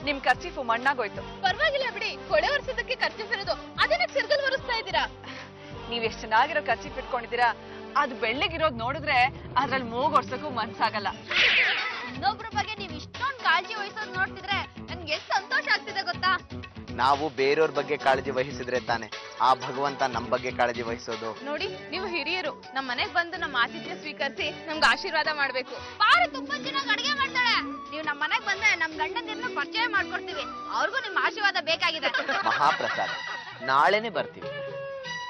ನಿಮ್ ಖರ್ಚೀಫು ಮಣ್ಣಾಗೋಯ್ತು. ಪರವಾಗಿಲ್ಲ ಬಿಡಿ, ಕೊಳೆ ಒರೆಸೋದಕ್ಕೆ ಖರ್ಚೀಫ್ ಇರೋದು, ಅದನ್ನ ಸಿರ್ಗಲ್ ಒರೆಸ್ತಾ ಇದ್ದೀರಾ. ನೀವ್ ಎಷ್ಟ್ ಚೆನ್ನಾಗಿರೋ ಖರ್ಚೀಫ್ ಇಟ್ಕೊಂಡಿದ್ದೀರಾ, ಅದು ಬೆಳ್ಳಗಿರೋದ್ ನೋಡಿದ್ರೆ ಅದ್ರಲ್ಲಿ ಮೂಗ್ ಒರ್ಸಕ್ಕೂ ಮನ್ಸಾಗಲ್ಲ. ಇನ್ನೊಬ್ರ ಬಗ್ಗೆ ನೀವ್ ಇಷ್ಟೊಂದು ಕಾಳಜಿ ವಹಿಸೋದು ನೋಡ್ತಿದ್ರೆ ನನ್ಗೆ ಎಷ್ಟು ಸಂತೋಷ ಆಗ್ತಿದೆ ಗೊತ್ತಾ. ನಾವು ಬೇರೆಯವ್ರ ಬಗ್ಗೆ ಕಾಳಜಿ ವಹಿಸಿದ್ರೆ ತಾನೆ ಆ ಭಗವಂತ ನಮ್ ಬಗ್ಗೆ ಕಾಳಜಿ ವಹಿಸೋದು. ನೋಡಿ, ನೀವು ಹಿರಿಯರು ನಮ್ಮ ಮನೆಗ್ ಬಂದು ನಮ್ಮ ಆತಿಥ್ಯ ಸ್ವೀಕರಿಸಿ ನಮ್ಗೆ ಆಶೀರ್ವಾದ ಮಾಡ್ಬೇಕು. ಪಾರು ತುಂಬಾ ಚೆನ್ನಾಗಿ ಅಡಿಗೆ ಮಾಡ್ತಾಳೆ. ನೀವು ನಮ್ಮ ಮನೆಗ್ ಬಂದ್ರೆ ನಮ್ ಗಂಡಂದಿರ್ನ ಪರಿಚಯ ಮಾಡ್ಕೊಡ್ತೀವಿ. ಅವ್ರಿಗೂ ನಿಮ್ ಆಶೀರ್ವಾದ ಬೇಕಾಗಿದೆ. ಮಹಾಪ್ರಸಾದ, ನಾಳೆನೆ ಬರ್ತೀವಿ.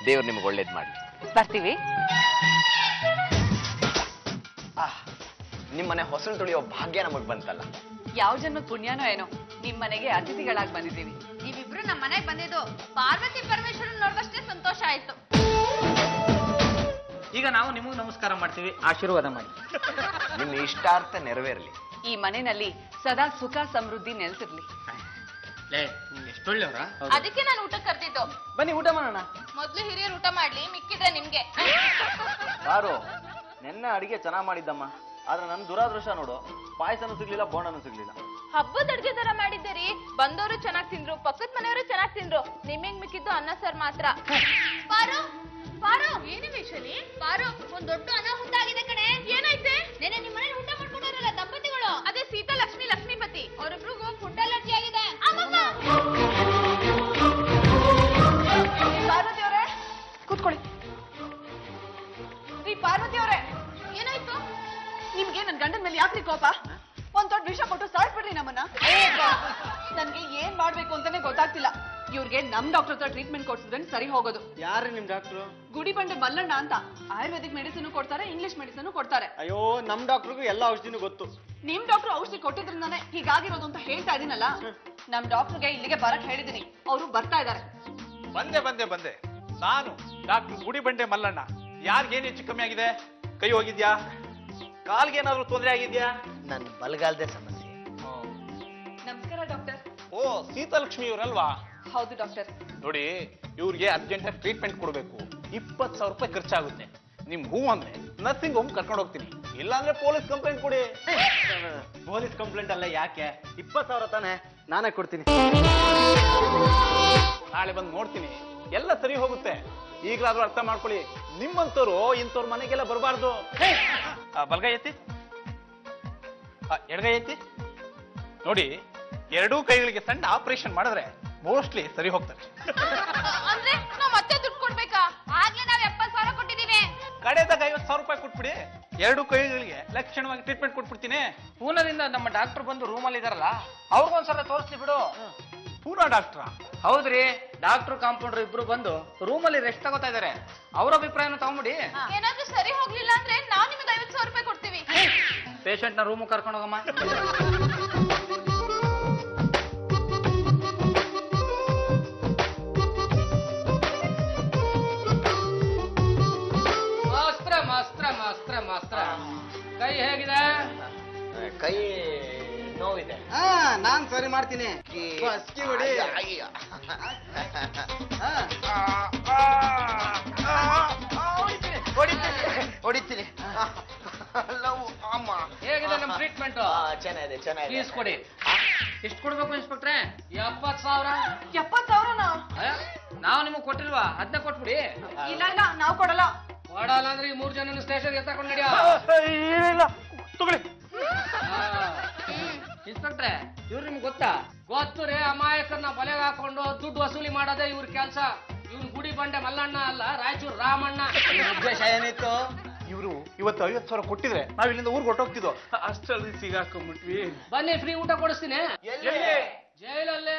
ದೇವ್ರು ನಿಮ್ಗೆ ಒಳ್ಳೇದ್ ಮಾಡಿ. ಬರ್ತೀವಿ. ನಿಮ್ಮನೆ ಹೊಸಲು ತುಳಿಯೋ ಭಾಗ್ಯ ನಮಗ್ ಬಂತಲ್ಲ. ಯಾವ ಜನ್ಮದ ಪುಣ್ಯನೋ ಏನೋ ನಿಮ್ ಮನೆಗೆ ಅತಿಥಿಗಳಾಗಿ ಬಂದಿದ್ದೀವಿ. ನೀವಿಬ್ರು ನಮ್ಮ ಮನೆಗ್ ಬಂದಿದ್ದು ಪಾರ್ವತಿ ಪರಮೇಶ್ವರನ್ ನೋಡಿದಷ್ಟೇ ಸಂತೋಷ ಆಯ್ತು. ಈಗ ನಾವು ನಿಮಗ್ ನಮಸ್ಕಾರ ಮಾಡ್ತೀವಿ, ಆಶೀರ್ವಾದ ಮಾಡಿ. ನಿಮ್ ಇಷ್ಟಾರ್ಥ ನೆರವೇರ್ಲಿ. ಈ ಮನೆಯಲ್ಲಿ ಸದಾ ಸುಖ ಸಮೃದ್ಧಿ ನೆಲೆಸಿರ್ಲಿ. ಎಷ್ಟೊಳ್ಳೆವ್ರ. ಅದಕ್ಕೆ ನಾನು ಊಟ ಕರ್ತಿದ್ದು. ಬನ್ನಿ ಊಟ ಮಾಡೋಣ. ಮೊದ್ಲು ಹಿರಿಯರು ಊಟ ಮಾಡ್ಲಿ, ಮಿಕ್ಕಿದ್ರೆ ನಿಮ್ಗೆ. ಯಾರು ನೆನ್ನೆ ಅಡಿಗೆ ಚೆನ್ನಾಗ್ ಮಾಡಿದ್ದಮ್ಮ, ಆದ್ರೆ ನನ್ ದುರಾದೃಷ್ಟ ನೋಡು, ಪಾಯಸನೂ ಸಿಗ್ಲಿಲ್ಲ, ಬೋಂಡನೂ ಸಿಗ್ಲಿಲ್ಲ. ಹಬ್ಬದ ಅಡ್ಗೆ ತರ ಮಾಡಿದ್ದೀರಿ. ಬಂದವರು ಚೆನ್ನಾಗ್ ತಿಂದ್ರು, ಪಕ್ಕದ ಮನೆಯವರು ಚೆನ್ನಾಗ್ ತಿಂದ್ರು, ನಿಮ್ಮಿಂಗ್ ಮಿಕ್ಕಿದ್ದು ಅನ್ನ ಸಾರ್ ಮಾತ್ರ. ಪಾರು ಪಾರು, ಏನಿ ವೈಶಾಲಿ? ಪಾರು, ಒಂದ್ ದೊಡ್ಡ ಅನಾಹುತ ಆಗಿದೆ ಕಣೆ. ಏನಾಯ್ತೆ? ನೆನೆ ನಿಮ್ ಮನೇಲಿ ಊಟ ಮಾಡ್ಕೊಂಡವ್ರಲ್ಲ ದಂಪತಿಗಳು, ಅದೇ ಸೀತಾ ಲಕ್ಷ್ಮಿ ಲಕ್ಷ್ಮೀಪತಿ, ಅವ್ರಿಬ್ರಿಗೂ ಫುಡ್ ಅಲರ್ಜಿ ಆಗಿದೆ. ಪಾರ್ವತಿ ಅವರೇ ಕೂತ್ಕೊಳ್ಳಿ. ರೀ ಪಾರ್ವತಿ ಅವರೇ, ಏನಾಯ್ತು? ನಿಮ್ಗೆ ನನ್ ಗಂಡನ ಮೇಲೆ ಯಾಕ್ರಿ ಕೋಪ? ಒಂದ್ ದೊಡ್ಡ ವಿಷ ಕೊಟ್ಟು ಸಾಯ್ಬಿಡ್ರಿ ನಮ್ಮನ್ನ. ನನ್ಗೆ ಏನ್ ಮಾಡ್ಬೇಕು ಅಂತಾನೆ ಗೊತ್ತಾಗ್ತಿಲ್ಲ. ಇವ್ರಿಗೆ ನಮ್ ಡಾಕ್ಟರ್ ಹತ್ರ ಟ್ರೀಟ್ಮೆಂಟ್ ಕೊಡ್ಸಿದ್ರೆ ಸರಿ ಹೋಗೋದು. ಯಾರು ನಿಮ್ ಡಾಕ್ಟ್ರು? ಗುಡಿಬಂಡೆ ಮಲ್ಲಣ್ಣ ಅಂತ. ಆಯುರ್ವೇದಿಕ್ ಮೆಡಿಸಿನ್ ಕೊಡ್ತಾರೆ, ಇಂಗ್ಲಿಷ್ ಮೆಡಿಸಿನ್ ಕೊಡ್ತಾರೆ. ಅಯ್ಯೋ, ನಮ್ ಡಾಕ್ಟ್ರಿಗೂ ಎಲ್ಲಾ ಔಷಧಿನೂ ಗೊತ್ತು. ನಿಮ್ ಡಾಕ್ಟರ್ ಔಷಧಿ ಕೊಟ್ಟಿದ್ರಿಂದಾನೆ ಹೀಗಾಗಿರೋದು ಅಂತ ಹೇಳ್ತಾ ಇದೀನಲ್ಲ. ನಮ್ ಡಾಕ್ಟರ್ಗೆ ಇಲ್ಲಿಗೆ ಬರಕ್ ಹೇಳಿದೀನಿ, ಅವರು ಬರ್ತಾ ಇದಾರೆ. ಬಂದೆ ನಾನು ಡಾಕ್ಟರ್ ಗುಡಿಬಂಡೆ ಮಲ್ಲಣ್ಣ. ಯಾರಿಗೇನು ಹೆಚ್ಚು ಕಮ್ಮಿ ಆಗಿದೆ? ಕೈ ಹೋಗಿದ್ಯಾ? ಕಾಲ್ಗೇನಾದ್ರೂ ತೊಂದರೆ ಆಗಿದ್ಯಾ? ನನ್ ಬಲಗಾಲದ ಸಮಸ್ಯೆ. ನಮಸ್ಕಾರ ಡಾಕ್ಟರ್. ಓ, ಸೀತಾಲಕ್ಷ್ಮಿ ಇವ್ರಲ್ವಾ? ಹೌದು ಡಾಕ್ಟರ್. ನೋಡಿ, ಇವ್ರಿಗೆ ಅರ್ಜೆಂಟ್ ಟ್ರೀಟ್ಮೆಂಟ್ ಕೊಡ್ಬೇಕು. 20,000 ರೂಪಾಯಿ ಖರ್ಚಾಗುತ್ತೆ. ನಿಮ್ ಹೂ ಅಂದ್ರೆ ನರ್ಸಿಂಗ್ ಹೋಮ್ ಕರ್ಕೊಂಡು ಹೋಗ್ತೀನಿ, ಇಲ್ಲಾಂದ್ರೆ ಪೊಲೀಸ್ ಕಂಪ್ಲೇಂಟ್ ಕೊಡಿ. ಪೊಲೀಸ್ ಕಂಪ್ಲೇಂಟ್ ಅಲ್ಲ, ಯಾಕೆ? 20,000 ತಾನೆ, ನಾನೇ ಕೊಡ್ತೀನಿ. ನಾಳೆ ಬಂದು ನೋಡ್ತೀನಿ, ಎಲ್ಲ ಸರಿ ಹೋಗುತ್ತೆ. ಈಗಲಾದ್ರೂ ಅರ್ಥ ಮಾಡ್ಕೊಳ್ಳಿ, ನಿಮ್ಮಂತವ್ರು ಇಂಥವ್ರ ಮನೆಗೆಲ್ಲ ಬರಬಾರ್ದು. ಬಲ್ಗೈ ಎತ್ತಿ, ಎಡಗೈ ಎತ್ತಿ. ನೋಡಿ, ಎರಡೂ ಕೈಗಳಿಗೆ ಸಣ್ಣ ಆಪರೇಷನ್ ಮಾಡಿದ್ರೆ ಮೋಸ್ಟ್ಲಿ ಸರಿ ಹೋಗ್ತಾರೆ. ಅಂದ್ರೆ ನಾವ್ ಮತ್ತೆ ದುಡ್ಡು ಕೊಡ್ಬೇಕಾ? ಆಗ್ಲೇ ನಾವ್ 70,000 ಕೊಟ್ಟಿದೀವಿ. ಕಡೆದಾಗ 50,000 ರೂಪಾಯಿ ಕೊಟ್ಬಿಡಿ, ಎರಡು ಕೈಗಳಿಗೆ ಲಕ್ಷಣವಾಗಿ ಟ್ರೀಟ್ಮೆಂಟ್ ಕೊಟ್ಬಿಡ್ತೀನಿ. ಪೂನಾದಿಂದ ನಮ್ಮ ಡಾಕ್ಟರ್ ಬಂದು ರೂಮಲ್ಲಿ ಇದಾರಲ್ಲ, ಅವ್ರಿಗೊಂದ್ಸಲ ತೋರಿಸ್ಲಿ ಬಿಡು. ಪೂನಾ ಡಾಕ್ಟ್ರ? ಹೌದ್ರಿ, ಡಾಕ್ಟರ್ ಕಾಂಪೌಂಡರ್ ಇಬ್ರು ಬಂದು ರೂಮಲ್ಲಿ ರೆಸ್ಟ್ ತಗೋತಾ ಇದಾರೆ. ಅವ್ರ ಅಭಿಪ್ರಾಯನ ತಗೊಂಬಿಡಿ. ಏನಾದ್ರೂ ಸರಿ ಹೋಗ್ಲಿಲ್ಲ ಅಂದ್ರೆ ನಾವ್ ನಿಮ್ಗೆ 50,000 ರೂಪಾಯಿ ಕೊಡ್ತೀವಿ. ಪೇಷಂಟ್ ನ ರೂಮ್ ಕರ್ಕೊಂಡು ಹೋಗಮ್ಮ. ಮಾಸ್ತ್ರ ಕೈ ಹೇಗಿದೆ? ಕೈ ನೋವಿದೆ. ನಾನ್ ಸರಿ ಮಾಡ್ತೀನಿ. ಹೊಡಿತೀನಿ. ಹೇಗಿದೆ ನಮ್ ಟ್ರೀಟ್ಮೆಂಟ್? ಚೆನ್ನಾಗಿದೆ. ಫೀಸ್ ಕೊಡಿ. ಎಷ್ಟು ಕೊಡ್ಬೇಕು ಇನ್ಸ್ಪೆಕ್ಟ್ರೆ? 70,000. 70,000ನಾ? ನಾವು ನಿಮಗ್ ಕೊಟ್ಟಿಲ್ವಾ? ಅದನ್ನ ಕೊಟ್ಬಿಡಿ. ಇಲ್ಲ ನಾವ್ ಕೊಡಲ್ಲ. ಕೊಡಲ್ಲ ಅಂದ್ರೆ ಈ 3 ಜನ ಸ್ಟೇಷನ್ ಎತ್ತಾಕೊಂಡು ನಡಿಯ. ತಗೊಳ್ಳಿ. ಇನ್ಸ್ಪೆಕ್ಟ್ರೆ, ಇವ್ರು ನಿಮ್ಗೆ ಗೊತ್ತಾ? ಗೊತ್ತು ರೇ, ಅಮಾಯಕರನ್ನ ಬಲೆಗೆ ಹಾಕೊಂಡು ದುಡ್ಡು ವಸೂಲಿ ಮಾಡೋದೇ ಇವ್ರ ಕೆಲ್ಸ. ಇವ್ನು ಗುಡಿ ಬಂಡೆ ಮಲ್ಲಣ್ಣ ಅಲ್ಲ, ರಾಯಚೂರು ರಾಮಣ್ಣ. ಉದ್ದೇಶ ಏನಿತ್ತು? ಇವರು ಇವತ್ತು 50,000 ಕೊಟ್ಟಿದ್ರೆ ನಾವ್ ಇಲ್ಲಿಂದ ಊರ್ಗೆ ಹೊಟ್ಟೋಗ್ತಿದ್ವು. ಅಷ್ಟಲ್ಲಿ ಸಿಗಾಕೊಂಡ್ಬಿಟ್ವಿ. ಬನ್ನಿ, ಫ್ರೀ ಊಟ ಕೊಡಿಸ್ತೀನಿ. ಜೈಲಲ್ಲೇ.